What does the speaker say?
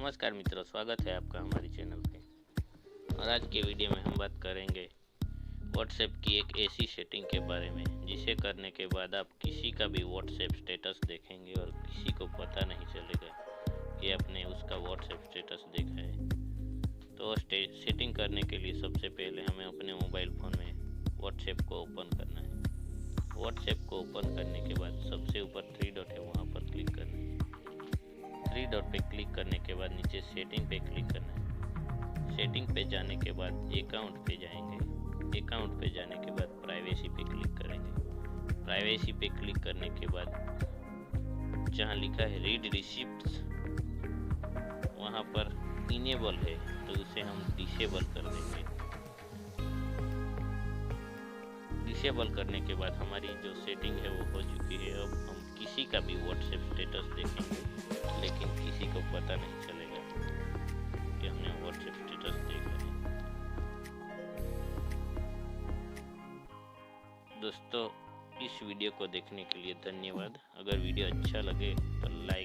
नमस्कार मित्रों, स्वागत है आपका हमारी चैनल पे। और आज के वीडियो में हम बात करेंगे व्हाट्सएप की एक ऐसी सेटिंग के बारे में जिसे करने के बाद आप किसी का भी व्हाट्सएप स्टेटस देखेंगे और किसी को पता नहीं चलेगा कि आपने उसका व्हाट्सएप स्टेटस देखा है। तो सेटिंग करने के लिए सबसे पहले हमें अपने मोबाइल फ़ोन में व्हाट्सएप को ओपन करना है। व्हाट्सएप को ओपन करने के बाद सबसे ऊपर 3 डॉट है, वहाँ पर क्लिक करना है। 3 डॉट पे क्लिक करने के बाद नीचे सेटिंग पे क्लिक करना है। सेटिंग पे जाने के बाद अकाउंट पे जाएंगे। अकाउंट पे जाने के बाद प्राइवेसी पे क्लिक करेंगे। प्राइवेसी पे क्लिक करने के बाद जहाँ लिखा है रीड रिसिप्ट्स, वहाँ पर इनेबल है तो उसे हम डिसेबल कर देंगे। डिसेबल करने के बाद हमारी जो सेटिंग है वो हो चुकी है। अब हम किसी का भी व्हाट्सएप स्टेटस देखेंगे लेकिन किसी को पता नहीं चलेगा कि हमने व्हाट्सएप स्टेटस देखा है। दोस्तों, इस वीडियो को देखने के लिए धन्यवाद। अगर वीडियो अच्छा लगे तो लाइक